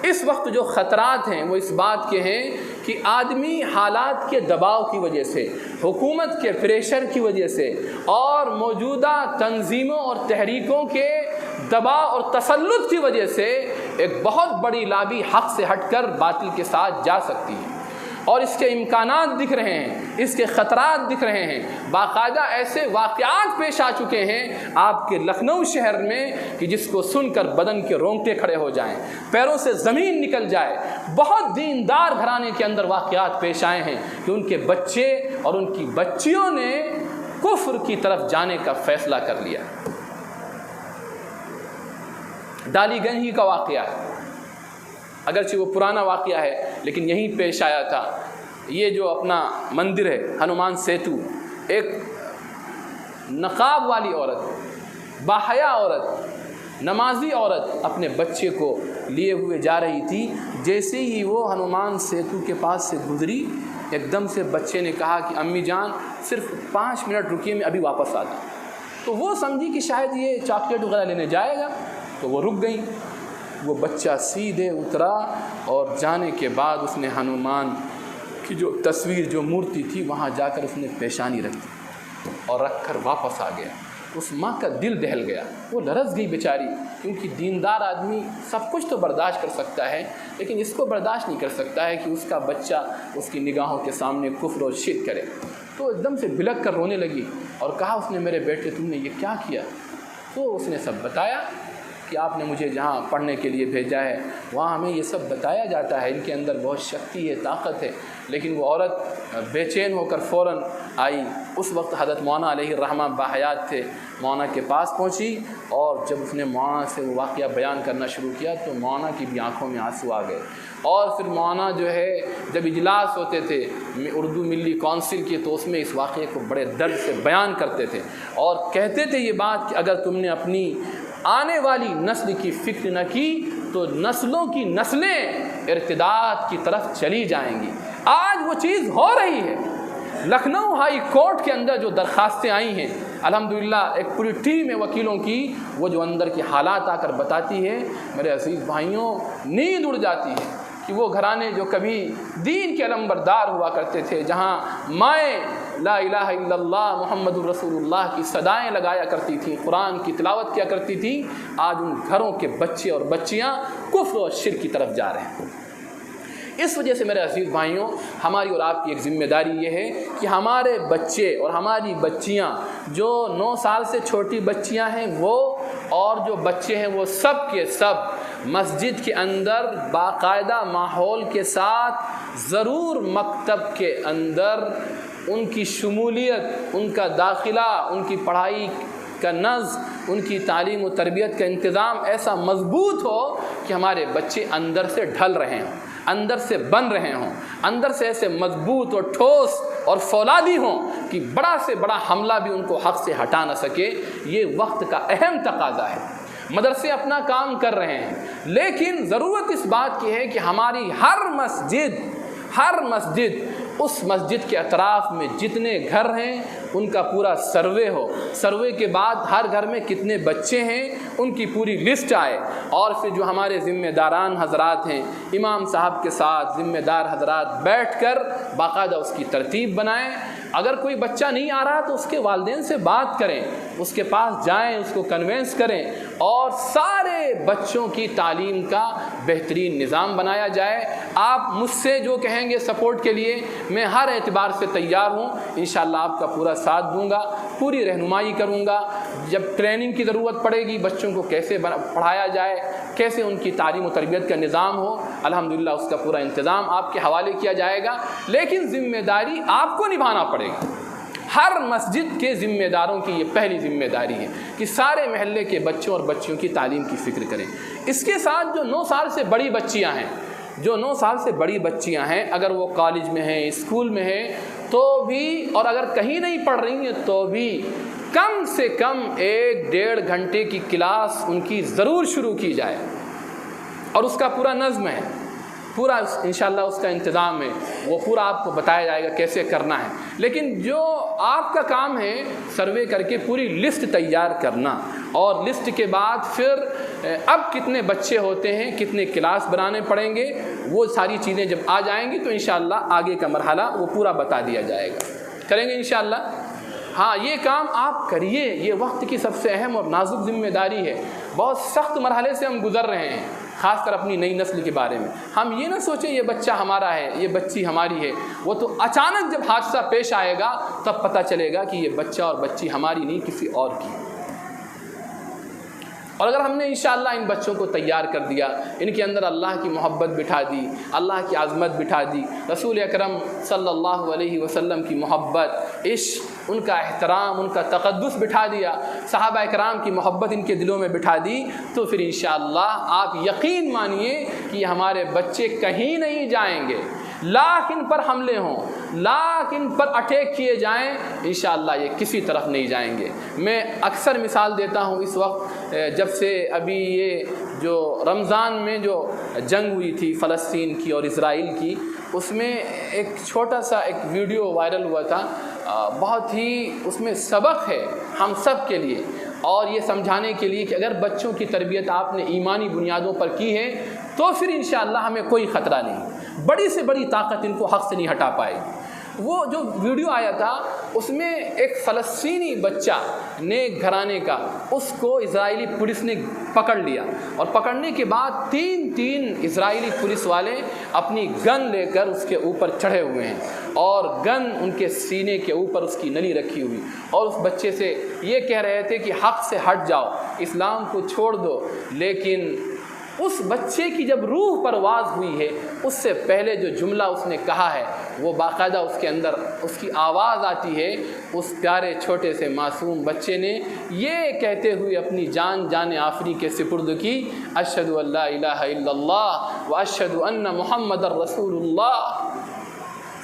A: اس وقت جو خطرات ہیں وہ اس بات کے ہیں کہ آدمی حالات کے دباؤ کی وجہ سے، حکومت کے پریشر کی وجہ سے، اور موجودہ تنظیموں اور تحریکوں کے دباؤ اور تسلط کی وجہ سے ایک بہت بڑی لابی حق سے ہٹ کر باطل کے ساتھ جا سکتی ہے، اور اس کے امکانات دکھ رہے ہیں، اس کے خطرات دکھ رہے ہیں۔ باقاعدہ ایسے واقعات پیش آ چکے ہیں آپ کے لکھنؤ شہر میں کہ جس کو سن کر بدن کے رونگٹے کھڑے ہو جائیں، پیروں سے زمین نکل جائے۔ بہت دیندار گھرانے کے اندر واقعات پیش آئے ہیں کہ ان کے بچے اور ان کی بچیوں نے کفر کی طرف جانے کا فیصلہ کر لیا۔ ڈالی گنج ہی کا واقعہ ہے، اگرچہ وہ پرانا واقعہ ہے لیکن یہیں پیش آیا تھا۔ یہ جو اپنا مندر ہے ہنومان سیتو، ایک نقاب والی عورت، باحیا عورت، نمازی عورت اپنے بچے کو لیے ہوئے جا رہی تھی۔ جیسے ہی وہ ہنومان سیتو کے پاس سے گزری، ایک دم سے بچے نے کہا کہ امی جان صرف 5 منٹ رکیے، میں ابھی واپس آتا ہوں۔ تو وہ سمجھی کہ شاید یہ چاکلیٹ وغیرہ لینے جائے گا، تو وہ رک گئی۔ وہ بچہ سیدھے اترا اور جانے کے بعد اس نے ہنومان کی جو تصویر، جو مورتی تھی، وہاں جا کر اس نے پیشانی رکھ دی اور رکھ کر واپس آ گیا۔ اس ماں کا دل دہل گیا، وہ لرز گئی بیچاری، کیونکہ دیندار آدمی سب کچھ تو برداشت کر سکتا ہے لیکن اس کو برداشت نہیں کر سکتا ہے کہ اس کا بچہ اس کی نگاہوں کے سامنے کفر و شرک کرے۔ تو ایک دم سے بلک کر رونے لگی اور کہا اس نے، میرے بیٹے تم نے یہ کیا کیا؟ تو اس نے سب بتایا کہ آپ نے مجھے جہاں پڑھنے کے لیے بھیجا ہے وہاں ہمیں یہ سب بتایا جاتا ہے، ان کے اندر بہت شکتی ہے، طاقت ہے۔ لیکن وہ عورت بے چین ہو کر فوراً آئی۔ اس وقت حضرت مولانا علیہ الرحمہ باحیات تھے، مولانا کے پاس پہنچی، اور جب اس نے مولانا سے وہ واقعہ بیان کرنا شروع کیا تو مولانا کی بھی آنکھوں میں آنسو آ گئے۔ اور پھر مولانا جو ہے جب اجلاس ہوتے تھے اردو ملی کونسل کے، تو اس میں اس واقعے کو بڑے درد سے بیان کرتے تھے اور کہتے تھے یہ بات کہ اگر تم نے اپنی آنے والی نسل کی فکر نہ کی تو نسلوں کی نسلیں ارتداد کی طرف چلی جائیں گی۔ آج وہ چیز ہو رہی ہے۔ لکھنؤ ہائی کورٹ کے اندر جو درخواستیں آئی ہیں، الحمدللہ ایک پوری ٹیم ہے وکیلوں کی، وہ جو اندر کی حالات آ کر بتاتی ہے، میرے عزیز بھائیوں نیند اڑ جاتی ہے کہ وہ گھرانے جو کبھی دین کے علمبردار ہوا کرتے تھے، جہاں مائیں لا الہ الا اللہ محمد الرسول اللہ کی صدائیں لگایا کرتی تھیں، قرآن کی تلاوت کیا کرتی تھیں، آج ان گھروں کے بچے اور بچیاں کفر اور شرک کی طرف جا رہے ہیں۔ اس وجہ سے میرے عزیز بھائیوں، ہماری اور آپ کی ایک ذمہ داری یہ ہے کہ ہمارے بچے اور ہماری بچیاں، جو 9 سال سے چھوٹی بچیاں ہیں وہ، اور جو بچے ہیں وہ سب کے سب مسجد کے اندر باقاعدہ ماحول کے ساتھ ضرور مکتب کے اندر ان کی شمولیت، ان کا داخلہ، ان کی پڑھائی کا نظم، ان کی تعلیم و تربیت کا انتظام ایسا مضبوط ہو کہ ہمارے بچے اندر سے ڈھل رہے ہوں، اندر سے بن رہے ہوں، اندر سے ایسے مضبوط اور ٹھوس اور فولادی ہوں کہ بڑا سے بڑا حملہ بھی ان کو حق سے ہٹا نہ سکے۔ یہ وقت کا اہم تقاضا ہے۔ مدرسے اپنا کام کر رہے ہیں، لیکن ضرورت اس بات کی ہے کہ ہماری ہر مسجد اس مسجد کے اطراف میں جتنے گھر ہیں ان کا پورا سروے ہو، سروے کے بعد ہر گھر میں کتنے بچے ہیں ان کی پوری لسٹ آئے، اور پھر جو ہمارے ذمہ داران حضرات ہیں، امام صاحب کے ساتھ ذمہ دار حضرات بیٹھ کر باقاعدہ اس کی ترتیب بنائیں۔ اگر کوئی بچہ نہیں آ رہا تو اس کے والدین سے بات کریں، اس کے پاس جائیں، اس کو کنوینس کریں، اور سارے بچوں کی تعلیم کا بہترین نظام بنایا جائے۔ آپ مجھ سے جو کہیں گے سپورٹ کے لیے، میں ہر اعتبار سے تیار ہوں، انشاءاللہ آپ کا پورا ساتھ دوں گا، پوری رہنمائی کروں گا۔ جب ٹریننگ کی ضرورت پڑے گی بچوں کو کیسے پڑھایا جائے، کیسے ان کی تعلیم و تربیت کا نظام ہو، الحمدللہ اس کا پورا انتظام آپ کے حوالے کیا جائے گا۔ لیکن ذمہ داری آپ کو نبھانا پڑے گا۔ ہر مسجد کے ذمہ داروں کی یہ پہلی ذمہ داری ہے کہ سارے محلے کے بچوں اور بچیوں کی تعلیم کی فکر کریں۔ اس کے ساتھ جو 9 سال سے بڑی بچیاں ہیں، اگر وہ کالج میں ہیں، اسکول میں ہیں تو بھی، اور اگر کہیں نہیں پڑھ رہی ہیں تو بھی کم سے کم 1-1.5 گھنٹے کی کلاس ان کی ضرور شروع کی جائے، اور اس کا پورا نظم ہے، پورا انشاءاللہ اس کا انتظام ہے، وہ پورا آپ کو بتایا جائے گا کیسے کرنا ہے۔ لیکن جو آپ کا کام ہے سروے کر کے پوری لسٹ تیار کرنا، اور لسٹ کے بعد پھر اب کتنے بچے ہوتے ہیں، کتنے کلاس بنانے پڑیں گے، وہ ساری چیزیں جب آ جائیں گی تو انشاءاللہ آگے کا مرحلہ وہ پورا بتا دیا جائے گا، کریں گے انشاءاللہ۔ ہاں یہ کام آپ کریے، یہ وقت کی سب سے اہم اور نازک ذمہ داری ہے۔ بہت سخت مرحلے سے ہم گزر رہے ہیں، خاص کر اپنی نئی نسل کے بارے میں۔ ہم یہ نہ سوچیں یہ بچہ ہمارا ہے، یہ بچی ہماری ہے، وہ تو اچانک جب حادثہ پیش آئے گا تب پتہ چلے گا کہ یہ بچہ اور بچی ہماری نہیں، کسی اور کی۔ اور اگر ہم نے انشاءاللہ ان بچوں کو تیار کر دیا، ان کے اندر اللہ کی محبت بٹھا دی، اللہ کی عظمت بٹھا دی، رسول اکرم صلی اللہ علیہ وسلم کی محبت، عشق، ان کا احترام، ان کا تقدس بٹھا دیا، صحابہ کرام کی محبت ان کے دلوں میں بٹھا دی، تو پھر انشاءاللہ آپ یقین مانیے کہ ہمارے بچے کہیں نہیں جائیں گے۔ لاکھ ان پر حملے ہوں، لاکھ ان پر اٹیک کیے جائیں، انشاءاللہ یہ کسی طرف نہیں جائیں گے۔ میں اکثر مثال دیتا ہوں، اس وقت جب سے ابھی یہ جو رمضان میں جو جنگ ہوئی تھی فلسطین کی اور اسرائیل کی، اس میں ایک چھوٹا سا ایک ویڈیو وائرل ہوا تھا، بہت ہی اس میں سبق ہے ہم سب کے لیے، اور یہ سمجھانے کے لیے کہ اگر بچوں کی تربیت آپ نے ایمانی بنیادوں پر کی ہے تو پھر انشاءاللہ ہمیں کوئی خطرہ نہیں، بڑی سے بڑی طاقت ان کو حق سے نہیں ہٹا پائے گی۔ وہ جو ویڈیو آیا تھا اس میں ایک فلسطینی بچہ نیک گھرانے کا، اس کو اسرائیلی پولیس نے پکڑ لیا، اور پکڑنے کے بعد 3 اسرائیلی پولیس والے اپنی گن لے کر اس کے اوپر چڑھے ہوئے ہیں، اور گن ان کے سینے کے اوپر اس کی نلی رکھی ہوئی، اور اس بچے سے یہ کہہ رہے تھے کہ حق سے ہٹ جاؤ، اسلام کو چھوڑ دو۔ لیکن اس بچے کی جب روح پرواز ہوئی ہے، اس سے پہلے جو جملہ اس نے کہا ہے وہ باقاعدہ اس کے اندر اس کی آواز آتی ہے، اس پیارے چھوٹے سے معصوم بچے نے یہ کہتے ہوئے اپنی جان آفری کے سپرد کی، اشہد ان لا الہ الا اللہ و اشہد ان محمد رسول اللہ۔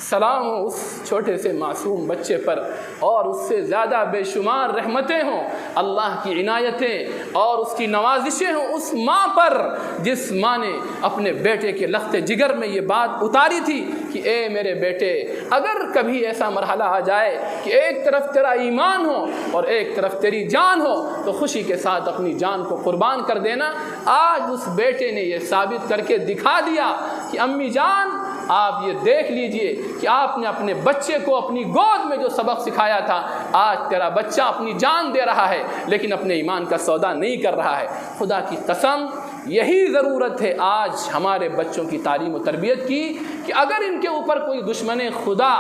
A: سلام ہو اس چھوٹے سے معصوم بچے پر، اور اس سے زیادہ بے شمار رحمتیں ہوں، اللہ کی عنایتیں اور اس کی نوازشیں ہوں اس ماں پر جس ماں نے اپنے بیٹے کے لخت جگر میں یہ بات اتاری تھی کہ اے میرے بیٹے، اگر کبھی ایسا مرحلہ آ جائے کہ ایک طرف تیرا ایمان ہو اور ایک طرف تیری جان ہو تو خوشی کے ساتھ اپنی جان کو قربان کر دینا۔ آج اس بیٹے نے یہ ثابت کر کے دکھا دیا کہ امی جان، آپ یہ دیکھ لیجئے کہ آپ نے اپنے بچے کو اپنی گود میں جو سبق سکھایا تھا، آج تیرا بچہ اپنی جان دے رہا ہے لیکن اپنے ایمان کا سودا نہیں کر رہا ہے۔ خدا کی قسم یہی ضرورت ہے آج ہمارے بچوں کی تعلیم و تربیت کی کہ اگر ان کے اوپر کوئی دشمن خدا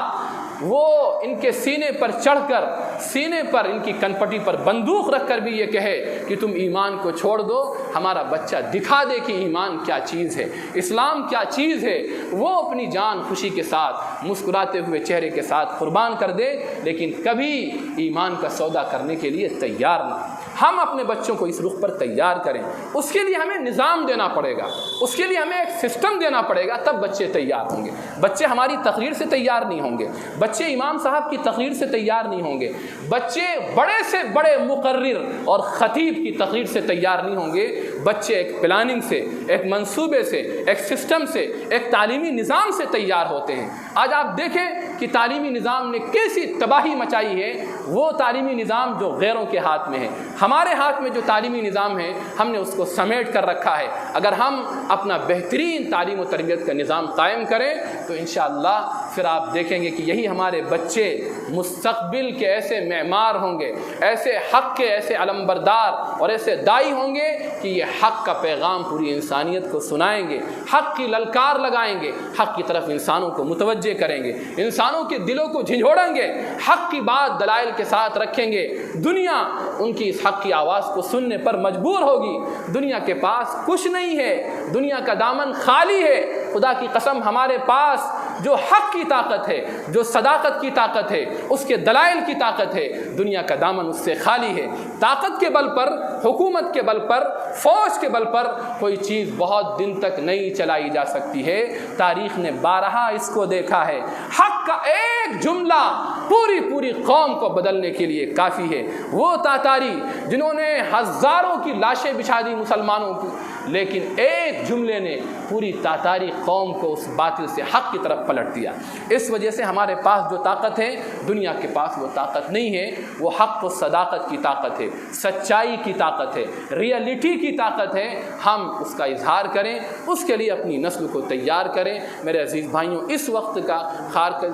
A: وہ ان کے سینے پر چڑھ کر، سینے پر ان کی کنپٹی پر بندوق رکھ کر بھی یہ کہے کہ تم ایمان کو چھوڑ دو، ہمارا بچہ دکھا دے کہ ایمان کیا چیز ہے، اسلام کیا چیز ہے، وہ اپنی جان خوشی کے ساتھ مسکراتے ہوئے چہرے کے ساتھ قربان کر دے، لیکن کبھی ایمان کا سودا کرنے کے لیے تیار نہ۔ ہم اپنے بچوں کو اس رخ پر تیار کریں، اس کے لیے ہمیں نظام دینا پڑے گا، اس کے لیے ہمیں ایک سسٹم دینا پڑے گا، تب بچے تیار ہوں گے۔ بچے ہماری تقریر سے تیار نہیں ہوں گے، بچے امام صاحب کی تقریر سے تیار نہیں ہوں گے، بچے بڑے سے بڑے مقرر اور خطیب کی تقریر سے تیار نہیں ہوں گے، بچے ایک پلاننگ سے، ایک منصوبے سے، ایک سسٹم سے، ایک تعلیمی نظام سے تیار ہوتے ہیں۔ آج آپ دیکھیں کہ تعلیمی نظام نے کیسی تباہی مچائی ہے، وہ تعلیمی نظام جو غیروں کے ہاتھ میں ہے، ہمارے ہاتھ میں جو تعلیمی نظام ہے ہم نے اس کو سمیٹ کر رکھا ہے۔ اگر ہم اپنا بہترین تعلیم و تربیت کا نظام قائم کریں تو انشاءاللہ پھر آپ دیکھیں گے کہ یہی ہمارے بچے مستقبل کے ایسے معمار ہوں گے، ایسے حق کے ایسے علمبردار اور ایسے داعی ہوں گے کہ یہ حق کا پیغام پوری انسانیت کو سنائیں گے، حق کی للکار لگائیں گے، حق کی طرف انسانوں کو متوجہ کریں گے، انسانوں کے دلوں کو جھنجھوڑیں گے، حق کی بات دلائل کے ساتھ رکھیں گے، دنیا ان کی اس حق کی آواز کو سننے پر مجبور ہوگی۔ دنیا کے پاس کچھ نہیں ہے، دنیا کا دامن خالی ہے۔ خدا کی قسم ہمارے پاس جو حق کی طاقت ہے، جو صداقت کی طاقت ہے، اس کے دلائل کی طاقت ہے، دنیا کا دامن اس سے خالی ہے۔ طاقت کے بل پر، حکومت کے بل پر، فوج کے بل پر کوئی چیز بہت دن تک نہیں چلائی جا سکتی ہے۔ تاریخ نے بارہا اس کو دیکھا ہے۔ حق کا ایک جملہ پوری قوم کو بدلنے کے لیے کافی ہے۔ وہ تاتاری جنہوں نے ہزاروں کی لاشیں بچھا دی مسلمانوں کی، لیکن ایک جملے نے پوری تاتاری قوم کو اس باطل سے حق کی طرف پلٹ دیا۔ اس وجہ سے ہمارے پاس جو طاقت ہے، دنیا کے پاس وہ طاقت نہیں ہے۔ وہ حق و صداقت کی طاقت ہے، سچائی کی طاقت ہے، ریئلٹی کی طاقت ہے۔ ہم اس کا اظہار کریں، اس کے لیے اپنی نسل کو تیار کریں۔ میرے عزیز بھائیوں، اس وقت کا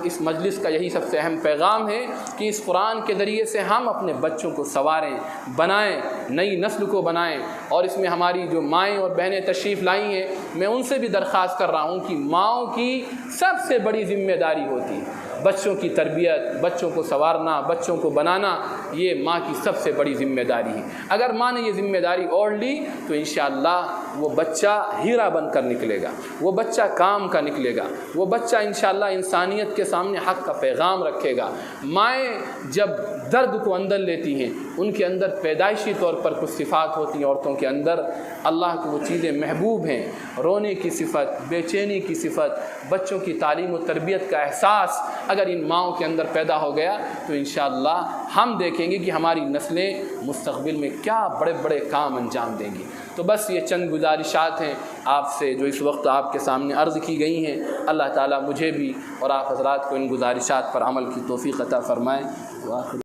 A: اس مجلس کا یہی سب سے اہم پیغام ہے کہ اس قرآن کے ذریعے سے ہم اپنے بچوں کو سنواریں، بنائیں، نئی نسل کو بنائیں۔ اور اس میں ہماری جو مائیں اور بہنیں تشریف لائی ہیں، میں ان سے بھی درخواست کر رہا ہوں کہ ماؤں کی سب سے بڑی ذمہ داری ہوتی ہے بچوں کی تربیت، بچوں کو سنوارنا، بچوں کو بنانا، یہ ماں کی سب سے بڑی ذمہ داری ہے۔ اگر ماں نے یہ ذمہ داری اوڑھ لی تو انشاءاللہ وہ بچہ ہیرا بن کر نکلے گا، وہ بچہ کام کا نکلے گا، وہ بچہ انشاءاللہ انسانیت کے سامنے حق کا پیغام رکھے گا۔ مائیں جب درد کو اندر لیتی ہیں، ان کے اندر پیدائشی طور پر کچھ صفات ہوتی ہیں عورتوں کے اندر، اللہ کو وہ چیزیں محبوب ہیں۔ رونے کی صفت، بے چینی کی صفت، بچوں کی تعلیم و تربیت کا احساس اگر ان ماؤں کے اندر پیدا ہو گیا تو انشاءاللہ ہم دیکھیں گے کہ ہماری نسلیں مستقبل میں کیا بڑے بڑے کام انجام دیں گی۔ تو بس یہ چند گزارشات ہیں آپ سے جو اس وقت آپ کے سامنے عرض کی گئی ہیں۔ اللہ تعالیٰ مجھے بھی اور آپ حضرات کو ان گزارشات پر عمل کی توفیق عطا فرمائے۔